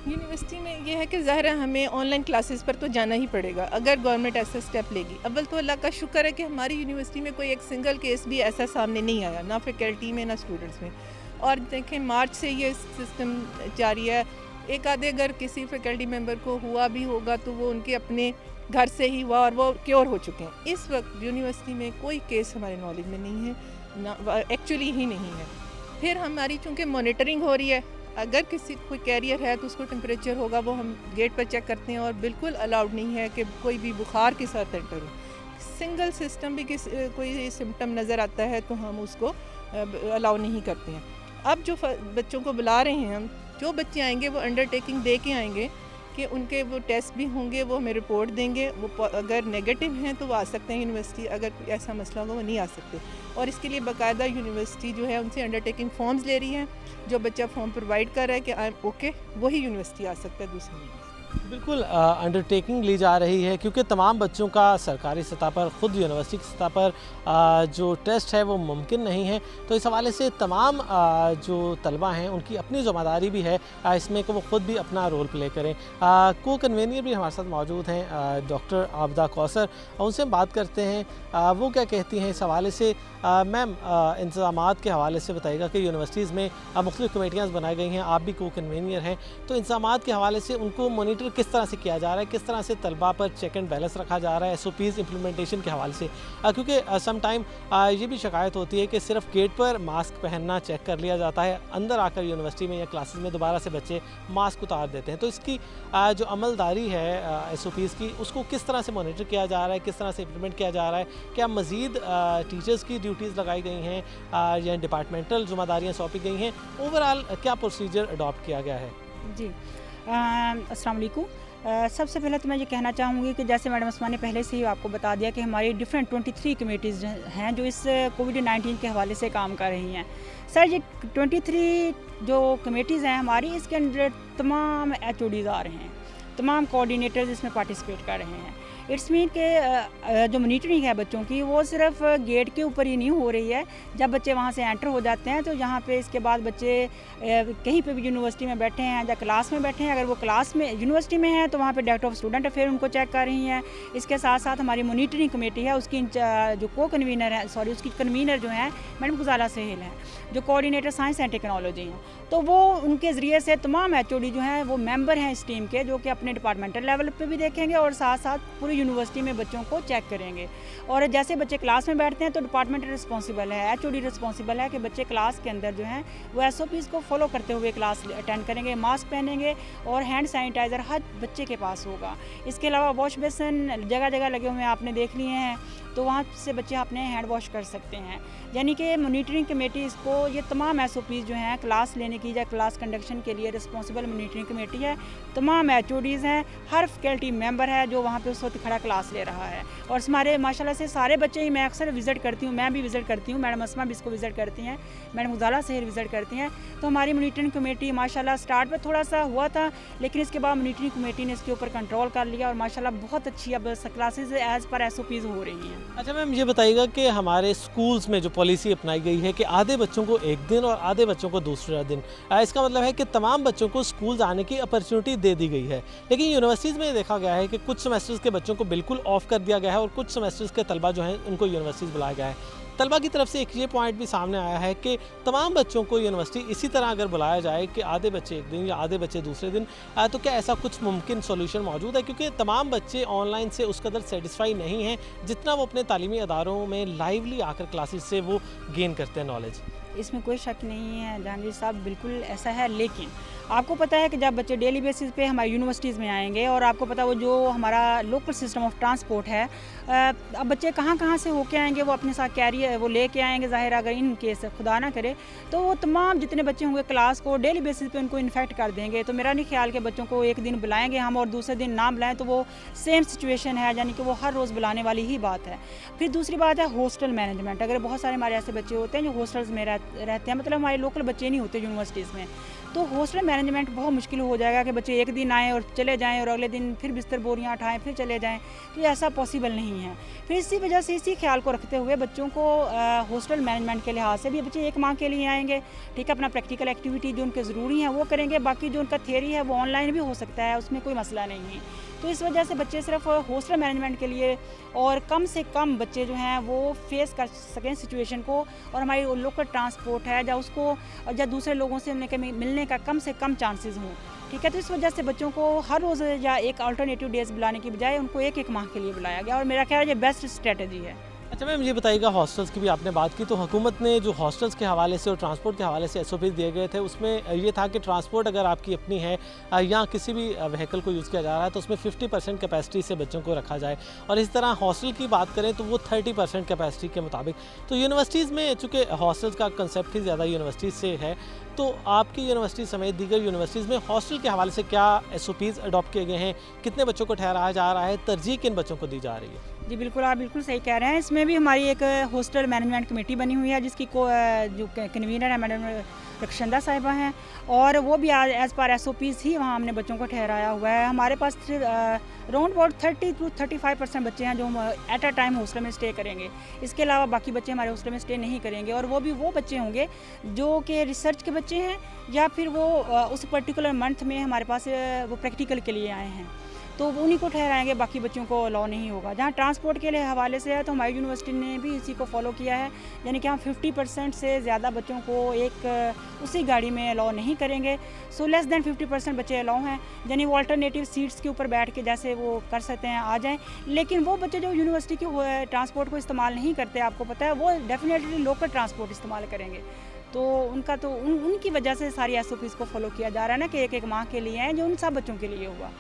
S5: یونیورسٹی میں یہ ہے کہ ظاہر ہے ہمیں آن لائن کلاسز پر تو جانا ہی پڑے گا اگر گورنمنٹ ایسا اسٹیپ لے گی. اول تو اللہ کا شکر ہے کہ ہماری یونیورسٹی میں کوئی ایک سنگل کیس بھی ایسا سامنے نہیں آیا, نہ فیکلٹی میں نہ اسٹوڈنٹس میں. اور دیکھیں مارچ سے یہ سسٹم جاری ہے, ایک آدھے اگر کسی فیکلٹی ممبر کو ہوا بھی ہوگا تو وہ ان کے اپنے گھر سے ہی ہوا اور وہ کیور ہو چکے ہیں. اس وقت یونیورسٹی میں کوئی کیس ہمارے نالج میں نہیں ہے, نہ ایکچولی ہی نہیں ہے. پھر ہماری چونکہ مانیٹرنگ ہو رہی ہے, اگر کسی کوئی کیریئر ہے تو اس کو ٹیمپریچر ہوگا وہ ہم گیٹ پر چیک کرتے ہیں, اور بالکل الاؤڈ نہیں ہے کہ کوئی بھی بخار کے ساتھ انٹر ہو. سنگل سسٹم بھی کوئی سمٹم نظر آتا ہے تو ہم اس کو الاؤ نہیں کرتے ہیں. اب جو بچوں کو بلا رہے ہیں ہم, جو بچے آئیں گے وہ انڈرٹیکنگ دے کے آئیں گے کہ ان کے وہ ٹیسٹ بھی ہوں گے, وہ ہمیں رپورٹ دیں گے, وہ اگر نیگیٹو ہیں تو وہ آ سکتے ہیں یونیورسٹی, اگر کوئی ایسا مسئلہ ہوگا وہ نہیں آ سکتے. اور اس کے لیے باقاعدہ یونیورسٹی جو ہے ان سے انڈرٹیکنگ فارمز لے رہی ہیں, جو بچہ فارم پرووائڈ کر رہا ہے کہ آئی ایم اوکے وہی یونیورسٹی آ سکتا ہے, دوسری نہیں.
S3: बिल्कुल अंडरटेकिंग ली जा रही है क्योंकि तमाम बच्चों का सरकारी सतह पर ख़ुद यूनिवर्सिटी की सतह पर जो टेस्ट है वो मुमकिन नहीं है। तो इस हवाले से तमाम जो तलबा हैं उनकी अपनी ज़िम्मेदारी भी है इसमें कि वो ख़ुद भी अपना रोल प्ले करें। को कन्वीनियर भी हमारे साथ मौजूद हैं डॉक्टर आबदा कौसर, उनसे हम बात करते हैं वो क्या कहती हैं इस हवाले से। मैम, इंतज़ामात के हवाले से बताइएगा कि यूनिवर्सिटीज़ में मुख्तलिफ़ कमेटियाँ बनाई गई हैं, आप भी को कन्वीनियर हैं, तो इंतज़ामात के हवाले से उनको मोनीटर किस तरह से किया जा रहा है, किस तरह से तलबा पर चेक एंड बैलेंस रखा जा रहा है SOPs इम्प्लीमेंटेशन के हवाले से? क्योंकि सम टाइम ये भी शिकायत होती है कि सिर्फ गेट पर मास्क पहनना चेक कर लिया जाता है, अंदर आकर यूनिवर्सिटी में या क्लासेस में दोबारा से बच्चे मास्क उतार देते हैं। तो इसकी जो अमलदारी है SOPs की, उसको किस तरह से मोनीटर किया जा रहा है, किस तरह से इम्प्लीमेंट किया जा रहा है? क्या मज़ीद टीचर्स की ड्यूटीज़ लगाई गई हैं या डिपार्टमेंटल ज़िम्मेदारियाँ सौंपी गई हैं? ओवरऑल क्या प्रोसीजर अडॉप्ट किया गया है?
S6: जी, अस्सलाम वालेकुम। सबसे पहले तो मैं ये कहना चाहूँगी कि जैसे मैडम अस्मा ने पहले से ही आपको बता दिया कि हमारी डिफरेंट 23 कमेटीज़ हैं जो इस कोविड-19 के हवाले से काम कर रही हैं। सर, ये 23 जो कमेटीज़ हैं हमारी, इसके अंदर तमाम HODs आ रहे हैं, तमाम कोऑर्डिनेटर्स इसमें पार्टिसिपेट कर रहे हैं। इट्स मीन के जो मॉनिटरिंग है बच्चों की वो सिर्फ गेट के ऊपर ही नहीं हो रही है। जब बच्चे वहाँ से एंटर हो जाते हैं तो यहाँ पे इसके बाद बच्चे कहीं पे भी यूनिवर्सिटी में बैठे हैं या क्लास में बैठे हैं, अगर वो क्लास में यूनिवर्सिटी में है तो वहाँ पे डायरेक्टर ऑफ स्टूडेंट अफेयर उनको चेक कर रही हैं। इसके साथ साथ हमारी मॉनिटरिंग कमेटी है, उसकी जो को कन्वीनर है, उसकी कन्वीनर जो हैं मैडम गुजाला सहेल हैं, जो कोऑर्डिनेटर साइंस एंड टेक्नोलॉजी हैं, तो वो उनके ज़रिए से तमाम HOD जो हैं वो मेंबर हैं इस टीम के, जो कि अपने डिपार्टमेंटल लेवल पे भी देखेंगे और साथ साथ पूरी यूनिवर्सिटी में बच्चों को चेक करेंगे। और जैसे बच्चे क्लास में बैठते हैं तो डिपार्टमेंट रिस्पॉन्सिबल है, HOD रिस्पॉन्सिबल है कि बच्चे क्लास के अंदर जो हैं वो SOPs को फॉलो करते हुए क्लास अटेंड करेंगे, मास्क पहनेंगे और हैंड सैनिटाइज़र हर बच्चे के पास होगा। इसके अलावा वॉश बेसिन जगह जगह लगे हुए हैं, आपने देख लिए हैं, तो वहाँ से बच्चे अपने हैंड वॉश कर सकते हैं। यानी कि मॉनिटरिंग कमेटी इसको ये तमाम SOPs जो हैं क्लास लेने की या क्लास कंडक्शन के लिए रिस्पॉन्सिबल मॉनिटरिंग कमेटी है, तमाम HODs हैं, हर फैकल्टी मेंबर है जो वहाँ पे उस वक्त खड़ा क्लास ले रहा है। और हमारे माशाल्लाह से सारे बच्चे ही, मैं अक्सर विज़िट करती हूँ, मैं भी विज़िट करती हूँ, मैडम अस्मा भी इसको विज़िट करती हैं, मैडम गुजाला सहेल विज़िट करती हैं। तो हमारी मॉनिटरिंग कमेटी माशाल्लाह स्टार्ट में थोड़ा सा हुआ था, लेकिन इसके बाद मॉनिटरिंग कमेटी ने इसके ऊपर कंट्रोल कर लिया और माशाल्लाह बहुत अच्छी अब क्लासेज एज़ पर SOPs हो रही हैं।
S3: अच्छा मैम, ये बताइएगा कि हमारे स्कूल्स में जो पॉलिसी अपनाई गई है कि आधे बच्चों को एक दिन और आधे बच्चों को दूसरा दिन, इसका मतलब है कि तमाम बच्चों को स्कूल जाने की अपॉर्चुनिटी दे दी गई है। लेकिन यूनिवर्सिटीज़ में देखा गया है कि कुछ सेमेस्टर्स के बच्चों को बिल्कुल ऑफ कर दिया गया है और कुछ सेमेस्टर्स के तलबा जो हैं उनको यूनिवर्सिटीज़ बुलाया गया है। तलबा की तरफ से एक ये पॉइंट भी सामने आया है कि तमाम बच्चों को यूनिवर्सिटी इसी तरह अगर बुलाया जाए कि आधे बच्चे एक दिन या आधे बच्चे दूसरे दिन, तो क्या ऐसा कुछ मुमकिन सोल्यूशन मौजूद है? क्योंकि तमाम बच्चे ऑनलाइन से उस कदर सेटिस्फाई नहीं हैं जितना वो अपने तालीमी अदारों में लाइवली आकर क्लासेस से वो गेन करते हैं नॉलेज।
S6: इसमें कोई शक नहीं है जहांगीर साहब, बिल्कुल ऐसा है। लेकिन आपको पता है कि जब बच्चे डेली बेसिस पे हमारी यूनिवर्सिटीज़ में आएंगे और आपको पता वो जो हमारा लोकल सिस्टम ऑफ ट्रांसपोर्ट है, अब बच्चे कहाँ से होके आएंगे, वो अपने साथ कैरियर वो लेके आएंगे। ज़ाहिर अगर इन केस खुदा ना करे तो वो तमाम जितने बच्चे होंगे क्लास को डेली बेसिस पे उनको इन्फेक्ट कर देंगे। तो मेरा नहीं ख्याल कि बच्चों को एक दिन बुलाएंगे हम और दूसरे दिन ना बुलाएं तो वो सेम सिचुएशन है, यानी कि वो हर रोज़ बुलाने वाली ही बात है। फिर दूसरी बात है हॉस्टल मैनेजमेंट। अगर बहुत सारे हमारे ऐसे बच्चे होते हैं जो हॉस्टल्स में रहते हैं, मतलब हमारे लोकल बच्चे नहीं होते यूनिवर्सिटीज़ में, तो हॉस्टल मैनेजमेंट बहुत मुश्किल हो जाएगा कि बच्चे एक दिन आएँ और चले जाएँ और अगले दिन फिर बिस्तर बोरियाँ उठाएँ फिर चले जाएँ, तो ऐसा पॉसिबल नहीं है। फिर इसी वजह से इसी ख्याल को रखते हुए बच्चों को हॉस्टल मैनेजमेंट के लिहाज से भी बच्चे एक माह के लिए आएंगे, ठीक है, अपना प्रैक्टिकल एक्टिविटी जो उनके ज़रूरी हैं वो करेंगे, बाकी जो उनका थियरी है वो ऑनलाइन भी हो सकता है, उसमें कोई मसला नहीं है। तो इस वजह से बच्चे सिर्फ हॉस्टल मैनेजमेंट के लिए और कम से कम बच्चे जो हैं वो फेस कर सकें सिचुएशन को, और हमारी लोकल ट्रांसपोर्ट है या उसको या दूसरे लोगों से मिलने का कम से कम चांसेस हों, ठीक है। तो इस वजह से बच्चों को हर रोज़ या एक अल्टरनेटिव डेज बुलाने की बजाय उनको एक माह के लिए बुलाया गया और मेरा ख्याल है ये बेस्ट स्ट्रेटजी है।
S3: अच्छा मैम, ये बताइएगा हॉस्टल्स की भी आपने बात की, तो हुकूमत ने जो हॉस्टल्स के हवाले से और ट्रांसपोर्ट के हवाले से SOPs दिए गए थे उसमें ये था कि ट्रांसपोर्ट अगर आपकी अपनी है या किसी भी व्हीकल को यूज़ किया जा रहा है तो उसमें 50% कैपेसिटी से बच्चों को रखा जाए, और इस तरह हॉस्टल की बात करें तो वो 30% कैपेसिटी के मुताबिक। तो यूनिवर्सिटीज़ में चूँकि हॉस्टल्स का कंसेप्ट ही ज़्यादा यूनिवर्सिटीज़ से है, तो आपकी यूनिवर्सिटी समेत दीगर यूनिवर्सिटीज़ में हॉस्टल के हवाले से क्या SOPs अडॉप्ट किए गए हैं, कितने बच्चों को ठहराया जा रहा है, तरजीह किन बच्चों को दी जा रही है?
S6: जी बिल्कुल, आप बिल्कुल सही कह रहे हैं। इसमें भी हमारी एक हॉस्टल मैनेजमेंट कमेटी बनी हुई है, जिसकी जो कन्वीनर है मैडम रक्षंदा साहिबा हैं, और वो भी एज़ पर SOPs ही वहाँ हमने बच्चों को ठहराया हुआ है। हमारे पास अराउंड अबाउट 30 to 35% बच्चे हैं जो हम एट अ टाइम हॉस्टल में स्टे करेंगे। इसके अलावा बाकी बच्चे हमारे हॉस्टल में स्टे नहीं करेंगे, और वो भी वो बच्चे होंगे जो कि रिसर्च के बच्चे हैं, या फिर वो उस पर्टिकुलर मंथ में हमारे पास वो प्रैक्टिकल के लिए आए हैं, तो उन्हीं को ठहराएंगे, बाकी बच्चों को अलाउ नहीं होगा। जहाँ ट्रांसपोर्ट के लिए हवाले से है, तो हमारी यूनिवर्सिटी ने भी इसी को फॉलो किया है, यानी कि हम 50% से ज़्यादा बच्चों को एक उसी गाड़ी में अलाउ नहीं करेंगे। सो लेस दैन 50% बच्चे अलाउ हैं, यानी वो अल्टरनेटिव सीट्स के ऊपर बैठ के जैसे वो कर सकते हैं आ जाएं। लेकिन वो बच्चे जो यूनिवर्सिटी के ट्रांसपोर्ट को इस्तेमाल नहीं करते, आपको पता है, वो डेफिनेटली लोकल ट्रांसपोर्ट इस्तेमाल करेंगे। तो उनका तो उनकी वजह से सारी SOPs को फॉलो किया जा रहा है ना, कि एक माह के लिए हैं, जो उन सब बच्चों के लिए हुआ।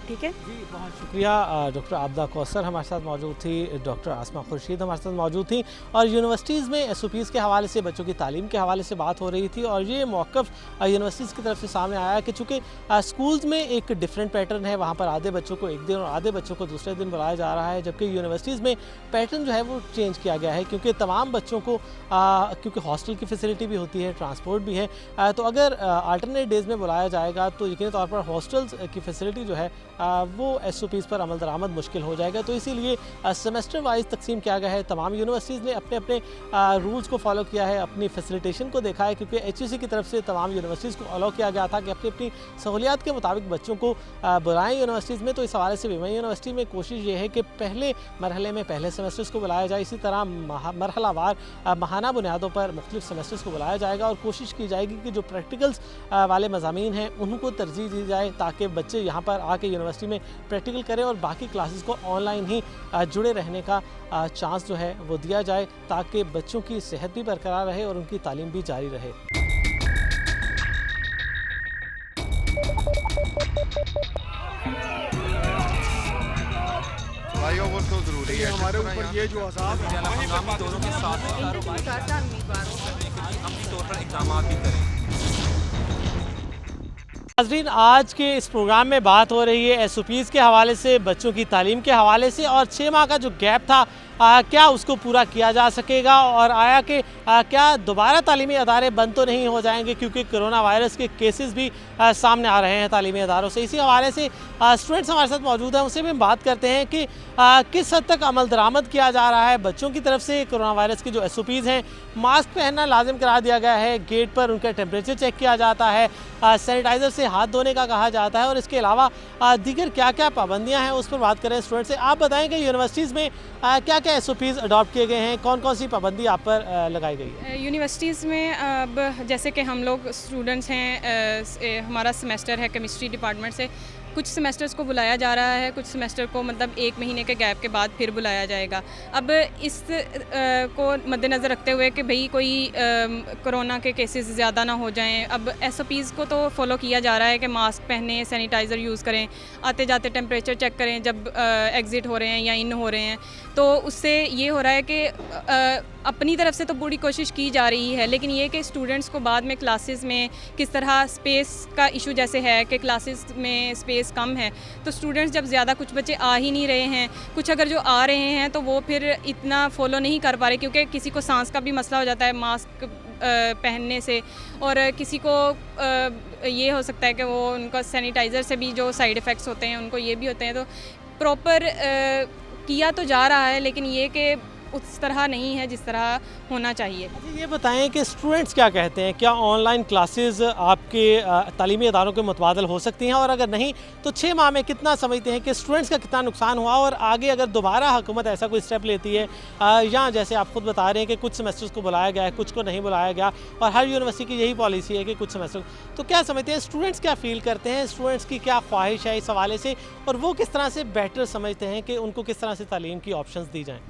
S6: ठीक है
S3: जी, बहुत शुक्रिया। डॉक्टर आबदा कौसर हमारे साथ मौजूद थी, डॉक्टर आसमा खुर्शीद हमारे साथ मौजूद थी, और यूनिवर्सिटीज़ में SOPs के हवाले से, बच्चों की तालीम के हवाले से बात हो रही थी। और ये मौक़िफ़ यूनिवर्सिटीज़ की तरफ से सामने आया कि चूँकि स्कूल्स में एक डिफरेंट पैटर्न है, वहाँ पर आधे बच्चों को एक दिन और आधे बच्चों को दूसरे दिन बुलाया जा रहा है, जबकि यूनिवर्सिटीज़ में पैटर्न जो है वो चेंज किया गया है, क्योंकि तमाम बच्चों को क्योंकि हॉस्टल की फैसिलिटी भी होती है, ट्रांसपोर्ट भी है, तो अगर अल्टरनेट डेज़ में बुलाया जाएगा तो यकीनी तौर पर हॉस्टल्स की फैसिलिटी जो है वो SOPs पर अमल दरामद मुश्किल हो जाएगा। तो इसीलिए सेमेस्टर वाइज तकसीम किया गया है। तमाम यूनिवर्सिटीज़ ने अपने अपने रूल्स को फॉलो किया है, अपनी फैसिलिटेशन को देखा है, क्योंकि HEC की तरफ से तमाम यूनिवर्सिटीज़ को अलाउ किया गया था कि अपनी अपनी सहूलियात के मुताबिक बच्चों को बुलाएँ यूनिवर्सिटीज़ में। तो इस हवाले से वीमेन यूनिवर्सिटी में कोशिश ये है कि पहले मरहले में पहले सेमेस्टर्स को बुलाया जाए, इसी तरह मरहलावार माहाना बुनियादों पर मुख्तलिफ सेमेस्टर्स को बुलाया जाएगा, और कोशिश की जाएगी कि जो प्रैक्टिकल्स वाले मज़ामीन हैं उनको तरजीह दी जाए, ताकि बच्चे यहाँ पर आके यूनिवर्सिटी में प्रैक्टिकल करें और बाकी क्लासेस को ऑनलाइन ही जुड़े रहने का चांस जो है वो दिया जाए, ताकि बच्चों की सेहत भी बरकरार रहे और उनकी तालीम भी जारी रहे।
S1: फ्लाईओवर तो जरूरी है,
S7: हमारे ऊपर ये जो अज़ाब है,
S2: हम दोनों के साथ हम तौर पर इक़दाम भी करें।
S3: नाज़रीन, आज के इस प्रोग्राम में बात हो रही है SOPs के हवाले से, बच्चों की तालीम के हवाले से, और 6 माह का जो गैप था क्या उसको पूरा किया जा सकेगा, और आया कि क्या दोबारा तालीमी अदारे बंद तो नहीं हो जाएंगे, क्योंकि कोरोना वायरस के केसेस भी सामने आ रहे हैं तालीमी अदारों से। इसी हवाले से स्टूडेंट्स हमारे साथ मौजूद हैं, उनसे भी हम बात करते हैं कि किस हद तक अमल दरामद किया जा रहा है बच्चों की तरफ से। कोरोना वायरस की जो SOPs हैं, मास्क पहनना लाजिम करा दिया गया है, गेट पर उनका टेम्परेचर चेक किया जाता है, सैनिटाइज़र से हाथ धोने का कहा जाता है, और इसके अलावा दीगर क्या क्या पाबंदियाँ हैं उस पर बात करें स्टूडेंट से। आप बताएं कि यूनिवर्सिटीज़ में क्या क्या SOPs अडॉप्ट किए गए हैं, कौन कौन सी पाबंदी आप पर लगाई गई है?
S8: यूनिवर्सिटीज़ में अब जैसे कि हम लोग स्टूडेंट्स हैं, हमारा सेमेस्टर है केमिस्ट्री डिपार्टमेंट से, कुछ सेमेस्टर्स को बुलाया जा रहा है, कुछ सेमेस्टर को मतलब 1 महीने के गैप के बाद फिर बुलाया जाएगा। अब इस को मद्देनज़र रखते हुए कि भाई कोई कोरोना के केसेस ज़्यादा ना हो जाएं, अब SOPs को तो फॉलो किया जा रहा है कि मास्क पहने, सैनिटाइज़र यूज़ करें, आते जाते टेम्परेचर चेक करें जब एग्ज़िट हो रहे हैं या इन हो रहे हैं। तो उससे ये हो रहा है कि अपनी तरफ से तो पूरी कोशिश की जा रही है, लेकिन ये कि स्टूडेंट्स को बाद में क्लासेस में किस तरह स्पेस का इशू जैसे है कि क्लासेस में स्पेस कम है, तो स्टूडेंट्स जब ज़्यादा कुछ बच्चे आ ही नहीं रहे हैं, कुछ अगर जो आ रहे हैं तो वो फिर इतना फॉलो नहीं कर पा रहे, क्योंकि किसी को सांस का भी मसला हो जाता है मास्क पहनने से, और किसी को ये हो सकता है कि वो उनका सैनिटाइज़र से भी जो साइड इफ़ेक्ट्स होते हैं उनको ये भी होते हैं। तो प्रॉपर किया तो जा रहा है, लेकिन ये कि उस तरह नहीं है जिस तरह होना चाहिए।
S3: अच्छा, ये बताएं कि स्टूडेंट्स क्या कहते हैं, क्या ऑनलाइन क्लासेस आपके तालीमी अदारों के मुतबादल हो सकती हैं, और अगर नहीं तो 6 माह में कितना समझते हैं कि स्टूडेंट्स का कितना नुकसान हुआ, और आगे अगर दोबारा हुकूमत ऐसा कोई स्टेप लेती है, या जैसे आप खुद बता रहे हैं कि कुछ सेमेस्टर्स को बुलाया गया है, कुछ को नहीं बुलाया गया, और हर यूनिवर्सिटी की यही पॉलिसी है कि कुछ सेमेस्टर, तो क्या समझते हैं स्टूडेंट्स, क्या फ़ील करते हैं, स्टूडेंट्स की क्या ख्वाहिश है इस हवाले से, और वो किस तरह से बेटर समझते हैं कि उनको किस तरह से तालीम की ऑप्शंस दी जाएँ?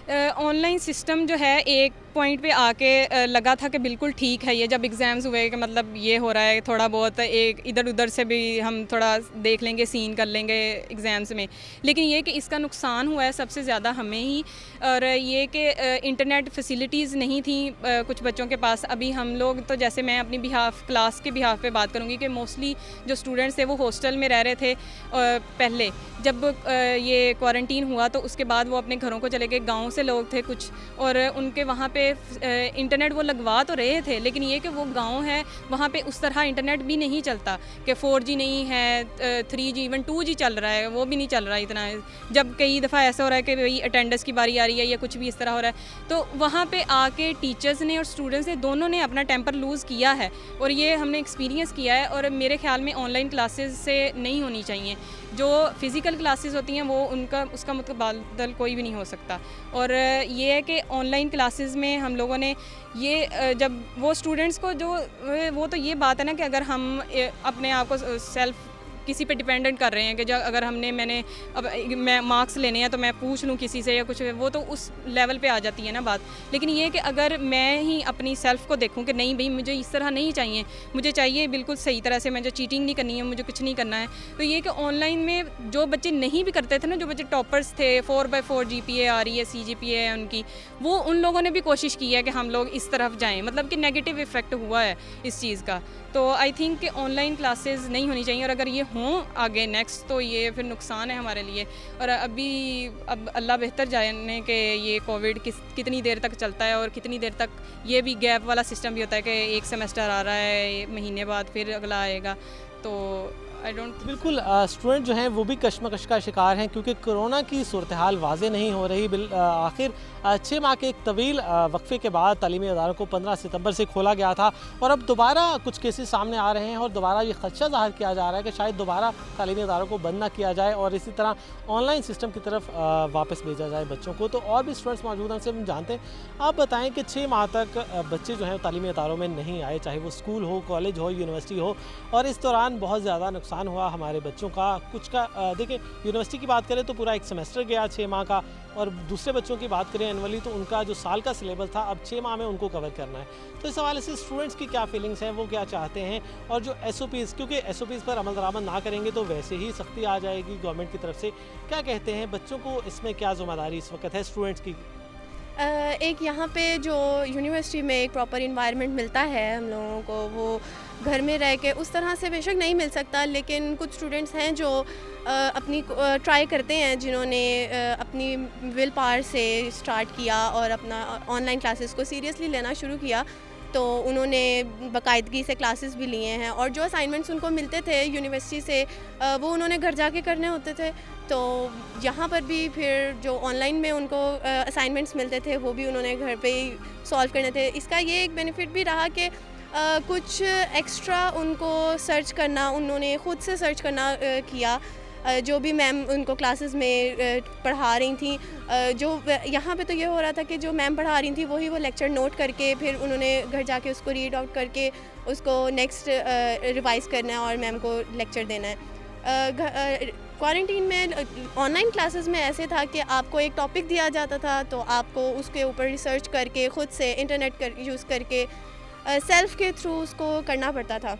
S8: آن لائن سسٹم جو ہے ایک پوائنٹ پہ آ کے لگا تھا کہ بالکل ٹھیک ہے یہ، جب ایگزامز ہوئے کہ مطلب یہ ہو رہا ہے تھوڑا بہت ایک ادھر ادھر سے بھی ہم تھوڑا دیکھ لیں گے، سین کر لیں گے ایگزامز میں، لیکن یہ کہ اس کا نقصان ہوا ہے سب سے زیادہ ہمیں ہی، اور یہ کہ انٹرنیٹ فیسیلیٹیز نہیں تھیں کچھ بچوں کے پاس. ابھی ہم لوگ تو جیسے میں اپنی کلاس کے بہاف پہ بات کروں گی کہ موسٹلی جو اسٹوڈنٹس تھے وہ ہاسٹل میں رہ رہے تھے پہلے، جب یہ کوارنٹین ہوا تو اس کے بعد وہ اپنے گھروں کو چلے گئے. گاؤں سے لوگ تھے کچھ، اور ان کے وہاں پہ انٹرنیٹ وہ لگوا تو رہے تھے، لیکن یہ کہ وہ گاؤں ہے وہاں پہ اس طرح انٹرنیٹ بھی نہیں چلتا کہ 4G نہیں ہے، 3G ایون 2G چل رہا ہے، وہ بھی نہیں چل رہا اتنا. جب کئی دفعہ ایسا ہو رہا ہے کہ بھائی اٹینڈنس کی باری آ رہی ہے یا کچھ بھی اس طرح ہو رہا ہے، تو وہاں پہ آ کے ٹیچرز نے اور اسٹوڈنٹس نے دونوں نے اپنا ٹیمپر لوز کیا ہے، اور یہ ہم نے ایکسپیرینس کیا ہے. اور میرے خیال میں آن لائن کلاسز سے نہیں ہونی چاہیے. جو فزیکل کلاسز ہوتی ہیں وہ اس کا متبادل کوئی بھی نہیں ہو سکتا. اور یہ ہے کہ آن لائن کلاسز میں ہم لوگوں نے یہ جب وہ اسٹوڈنٹس کو جو وہ تو یہ بات ہے نا کہ اگر ہم اپنے آپ کو سیلف کسی پہ ڈیپینڈنٹ کر رہے ہیں کہ جو اگر میں نے اب میں مارکس لینے ہیں تو میں پوچھ لوں کسی سے یا کچھ، وہ تو اس لیول پہ آ جاتی ہے نا بات. لیکن یہ کہ اگر میں ہی اپنی سیلف کو دیکھوں کہ نہیں بھئی مجھے اس طرح نہیں چاہیے، مجھے چاہیے بالکل صحیح طرح سے، مجھے چیٹنگ نہیں کرنی ہے، مجھے کچھ نہیں کرنا ہے، تو یہ کہ آن لائن میں جو بچے نہیں بھی کرتے تھے نا، جو بچے ٹاپرس تھے، 4/4 GPA آ رہی ہے، CGPA ہے ان کی، وہ ان لوگوں نے بھی کوشش کی ہے کہ ہم لوگ اس طرف جائیں، مطلب کہ نیگیٹو افیکٹ ہوا ہے اس چیز کا. تو آئی تھنک کہ آن لائن کلاسز نہیں ہونی چاہیے، اور اگر یہ ہوں آگے نیکسٹ تو یہ پھر نقصان ہے ہمارے لیے. اور اب اللہ بہتر جانے کہ یہ کووڈ کتنی دیر تک چلتا ہے اور کتنی دیر تک یہ بھی گیپ والا سسٹم بھی ہوتا ہے کہ ایک سیمسٹر آ رہا ہے، مہینے بعد پھر اگلا آئے گا. تو
S3: بالکل اسٹوڈنٹ جو ہیں وہ بھی کشمکش کا شکار ہیں کیونکہ کرونا کی صورتحال واضح نہیں ہو رہی. آخر 6 ماہ کے ایک طویل وقفے کے بعد تعلیمی اداروں کو 15 ستمبر سے کھولا گیا تھا، اور اب دوبارہ کچھ کیسز سامنے آ رہے ہیں اور دوبارہ یہ خدشہ ظاہر کیا جا رہا ہے کہ شاید دوبارہ تعلیمی اداروں کو بند نہ کیا جائے اور اسی طرح آن لائن سسٹم کی طرف واپس بھیجا جائے بچوں کو. تو اور بھی اسٹوڈنٹس موجود ہیں، ان سے ہم جانتے ہیں. آپ بتائیں کہ 6 ماہ تک بچے جو ہیں تعلیمی اداروں میں نہیں آئے، چاہے وہ اسکول ہو، کالج ہو، یونیورسٹی ہو، اور اس دوران بہت زیادہ نقصان ہوا ہمارے بچوں کا. کچھ کا دیکھیں یونیورسٹی کی بات کریں تو پورا ایک سیمسٹر گیا 6 ماہ کا، اور دوسرے بچوں کی بات کریں اینولی تو ان کا جو سال کا سلیبس تھا اب 6 ماہ میں ان کو کور کرنا ہے. تو اس حوالے سے اسٹوڈنٹس کی کیا فیلنگس ہیں، وہ کیا چاہتے ہیں، اور جو SOPs کیونکہ SOPs پر عمل درآمد نہ کریں گے تو ویسے ہی سختی آ جائے گی گورنمنٹ کی طرف سے، کیا کہتے ہیں بچوں کو اس میں کیا ذمہ داری اس وقت ہے اسٹوڈنٹس کی؟
S7: ایک یہاں پہ جو یونیورسٹی میں ایک پراپر انوائرمنٹ ملتا ہے ہم لوگوں کو، وہ گھر میں رہ کے اس طرح سے بے شک نہیں مل سکتا، لیکن کچھ اسٹوڈنٹس ہیں جو اپنی ٹرائی کرتے ہیں، جنہوں نے اپنی ول پاور سے اسٹارٹ کیا اور اپنا آن لائن کلاسز کو سیریسلی لینا شروع کیا. تو انہوں نے باقاعدگی سے کلاسز بھی لیے ہیں، اور جو اسائنمنٹس ان کو ملتے تھے یونیورسٹی سے وہ انہوں نے گھر جا کے کرنے ہوتے تھے. تو یہاں پر بھی پھر جو آن لائن میں ان کو اسائنمنٹس ملتے تھے وہ بھی انہوں نے گھر پہ ہی سالو کرنے تھے. اس کا یہ ایک بینیفٹ بھی رہا کہ کچھ ایکسٹرا ان کو سرچ کرنا، انہوں نے خود سے سرچ کرنا کیا. جو بھی میم ان کو کلاسز میں پڑھا رہی تھیں، جو یہاں پہ تو یہ ہو رہا تھا کہ جو میم پڑھا رہی تھیں وہی وہ لیکچر نوٹ کر کے پھر انہوں نے گھر جا کے اس کو ریڈ آؤٹ کر کے اس کو نیکسٹ ریوائز کرنا ہے اور میم کو لیکچر دینا ہے. کوارنٹین میں آن لائن کلاسز میں ایسے تھا کہ آپ کو ایک ٹاپک دیا جاتا تھا تو آپ کو اس کے اوپر ریسرچ کر کے خود سے انٹرنیٹ یوز کر کے سیلف کے تھرو اس کو کرنا پڑتا تھا.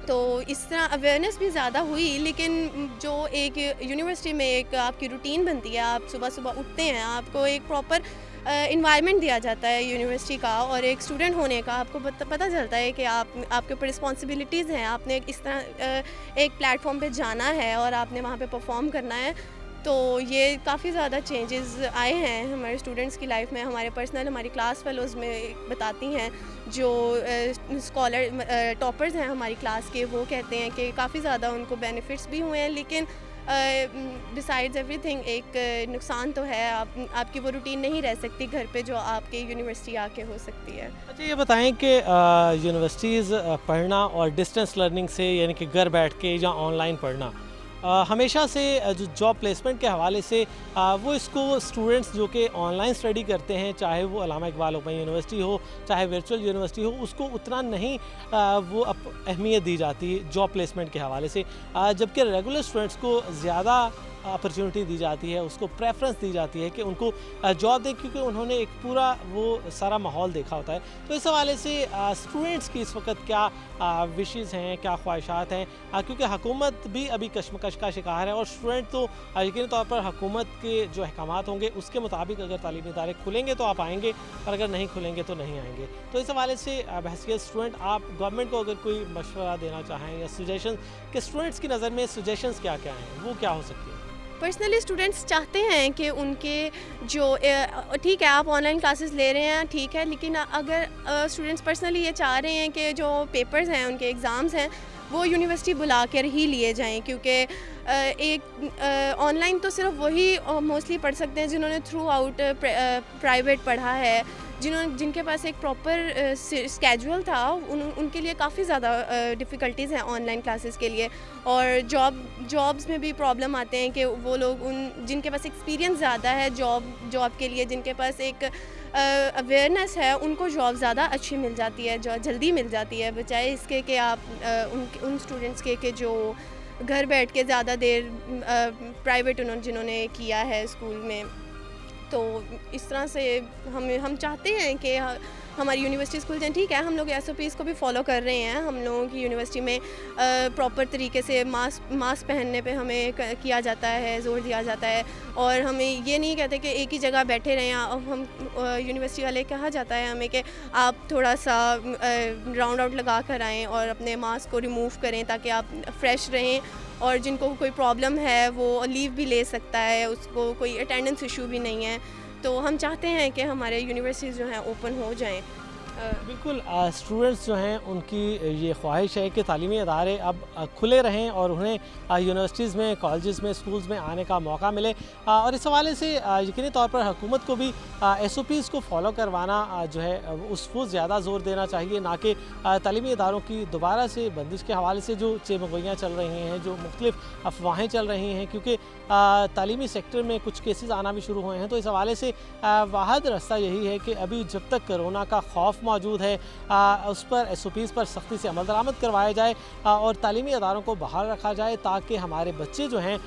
S7: تو اس طرح اویئرنیس بھی زیادہ ہوئی، لیکن جو ایک یونیورسٹی میں ایک آپ کی روٹین بنتی ہے، آپ صبح صبح اٹھتے ہیں، آپ کو ایک پراپر انوائرمنٹ دیا جاتا ہے یونیورسٹی کا، اور ایک اسٹوڈنٹ ہونے کا آپ کو پتہ چلتا ہے کہ آپ کے اوپر رسپانسبلٹیز ہیں، آپ نے اس طرح ایک پلیٹ فارم پہ جانا ہے اور آپ نے وہاں پہ پرفارم کرنا ہے. تو یہ کافی زیادہ چینجز آئے ہیں ہمارے اسٹوڈنٹس کی لائف میں. ہمارے پرسنل ہماری کلاس فیلوز میں بتاتی ہیں، جو اسکالر ٹاپرز ہیں ہماری کلاس کے، وہ کہتے ہیں کہ کافی زیادہ ان کو بینیفٹس بھی ہوئے ہیں، لیکن بسائڈز ایوری تھنگ ایک نقصان تو ہے. آپ کی وہ روٹین نہیں رہ سکتی گھر پہ جو آپ کے یونیورسٹی آ کے ہو سکتی ہے.
S3: اچھا یہ بتائیں کہ یونیورسٹیز پڑھنا اور ڈسٹینس لرننگ سے، یعنی کہ گھر بیٹھ کے یا آن لائن پڑھنا، ہمیشہ سے جو جاب پلیسمنٹ کے حوالے سے وہ اس کو اسٹوڈنٹس جو کہ آن لائن اسٹڈی کرتے ہیں، چاہے وہ علامہ اقبال اوپن یونیورسٹی ہو، چاہے ورچوئل یونیورسٹی ہو، اس کو اتنا نہیں وہ اہمیت دی جاتی جاب پلیسمنٹ کے حوالے سے، جبکہ ریگولر اسٹوڈنٹس کو زیادہ अपॉर्चुनिटी दी जाती है, उसको प्रेफरेंस दी जाती है कि उनको जॉब दें, क्योंकि उन्होंने एक पूरा वो सारा माहौल देखा होता है। तो इस हवाले से स्टूडेंट्स की इस वक्त क्या विशेज़ हैं, क्या ख्वाहिशात हैं, क्योंकि हुकूमत भी अभी कशमकश का शिकार है और स्टूडेंट तो यकीनी तौर पर हुकूमत के जो अहकामात होंगे उसके मुताबिक अगर तालीमी इदारे खुलेंगे तो आप आएंगे, और अगर नहीं खुलेंगे तो नहीं आएंगे। तो इस हवाले से बहैसियत स्टूडेंट आप गवर्नमेंट को अगर कोई मशवरा देना चाहें या सजेशन कि स्टूडेंट्स की नज़र में सजेशंस क्या क्या हैं, वो क्या हो सकती है?
S7: पर्सनली स्टूडेंट्स चाहते हैं कि उनके जो ठीक है आप ऑनलाइन क्लासेस ले रहे हैं, ठीक है, लेकिन अगर स्टूडेंट्स पर्सनली ये चाह रहे हैं कि जो पेपर्स हैं, उनके एग्ज़ाम्स हैं, वो यूनिवर्सिटी बुला कर ही लिए जाएं, क्योंकि एक ऑनलाइन तो सिर्फ वही मोस्टली पढ़ सकते हैं जिन्होंने थ्रू आउट प्राइवेट पढ़ा है, जिनके पास एक प्रॉपर स्केड्यूल था। उनके लिए काफ़ी ज़्यादा डिफ़िकल्टीज़ हैं ऑनलाइन क्लासेस के लिए। और जॉब्स में भी प्रॉब्लम आते हैं कि वो लोग जिनके पास एक्सपीरियंस ज़्यादा है जॉब के लिए, जिनके पास एक अवेयरनेस है, उनको जॉब ज़्यादा अच्छी मिल जाती है, जो जल्दी मिल जाती है, बजाय इसके कि आप उन स्टूडेंट्स के जो घर बैठ के ज़्यादा देर प्राइवेट जिन्होंने किया है स्कूल में। तो इस तरह से हम चाहते हैं कि हमारी यूनिवर्सिटीज़ खुल जाएँ। ठीक है, हम लोग SOPs को भी फॉलो कर रहे हैं। हम लोगों की यूनिवर्सिटी में प्रॉपर तरीके से मास्क पहनने पे हमें किया जाता है, ज़ोर दिया जाता है, और हमें ये नहीं कहते कि एक ही जगह बैठे रहें। अब हम यूनिवर्सिटी वाले कहा जाता है हमें कि आप थोड़ा सा राउंड आउट लगा कर आएँ और अपने मास्क को रिमूव करें ताकि आप फ्रेश रहें, और जिनको कोई प्रॉब्लम है वो लीव भी ले सकता है, उसको कोई अटेंडेंस इशू भी नहीं है। तो हम चाहते हैं कि हमारे यूनिवर्सिटीज़ जो हैं ओपन हो जाएं।
S3: बिल्कुल, स्टूडेंट्स जो हैं उनकी ये ख्वाहिश है कि तालीमी इदारे अब खुले रहें और उन्हें यूनिवर्सिटीज़ में, कॉलेजेस में, स्कूल्स में आने का मौका मिले। और इस हवाले से यकीनी तौर पर हुकूमत को भी SOPs को फॉलो करवाना जो है उसको ज़्यादा ज़ोर देना चाहिए, ना कि तालीमी इदारों की दोबारा से बंदिश के हवाले से जो चेमगोइयाँ चल रही हैं, जो मुख्तलिफ अफवाहें चल रही हैं, क्योंकि तालीमी सेक्टर में कुछ केसेस आना भी शुरू हुए हैं। तो इस हवाले से वाहिद रास्ता यही है कि अभी जब तक कोरोना का खौफ मौजूद है उस पर SOPs पर सख्ती से अमल दरामद करवाया जाए और तालीमी इदारों को बहाल रखा जाए, ताकि हमारे बच्चे जो हैं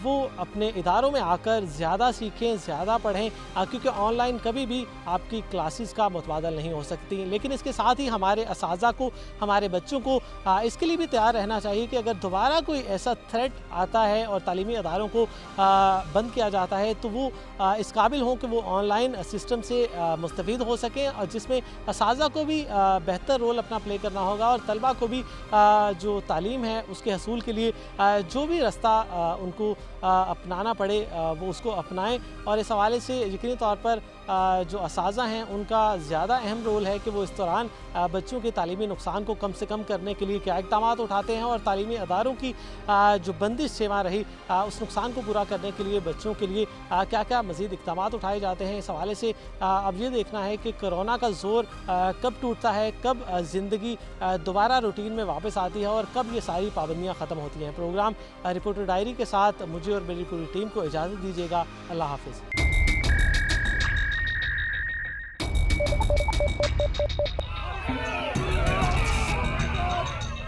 S3: वो अपने इदारों में आकर ज़्यादा सीखें, ज़्यादा पढ़ें, क्योंकि ऑनलाइन कभी भी आपकी क्लासेस का मुतबादल नहीं हो सकती। लेकिन इसके साथ ही हमारे असातिज़ा को, हमारे बच्चों को इसके लिए भी तैयार रहना चाहिए कि अगर दोबारा कोई ऐसा थ्रेट आता है और तालीमी इदारों को बंद किया जाता है तो वो इस काबिल हों कि वो ऑनलाइन सिस्टम से मुस्तफ़ीद हो सकें, और जिसमें असातिज़ा को भी बेहतर रोल अपना प्ले करना होगा, और तलबा को भी जो तालीम है उसके हसूल के लिए जो भी रास्ता उनको अपनाना पड़े वो उसको अपनाएं। और इस हवाले से यकीनी तौर पर जो असातिज़ा हैं उनका ज़्यादा अहम रोल है कि वो इस दौरान बच्चों के तालीमी नुकसान को कम से कम करने के लिए क्या इक़दाम उठाते हैं, और तालीमी अदारों की जो बंदिश सेवा रही उस नुकसान को पूरा करने के लिए बच्चों के लिए क्या क्या मज़ीद इक़दाम उठाए जाते हैं। इस हवाले से अब ये देखना है कि कोरोना का ज़ोर कब टूटता है, कब ज़िंदगी दोबारा रूटीन में वापस आती है, और कब ये सारी पाबंदियाँ ख़त्म होती हैं। प्रोग्राम रिपोर्टर डायरी के साथ मुझे और मेरी पूरी टीम को इजाज़त दीजिएगा। अल्लाह हाफ़िज़।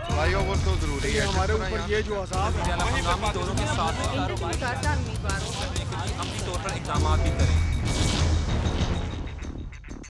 S1: फ्लाईओवर तो ज़रूरी है
S2: हमारे ऊपर ये जो आज़ाद दोनों के साथ हम तौर पर इक़दाम भी करें।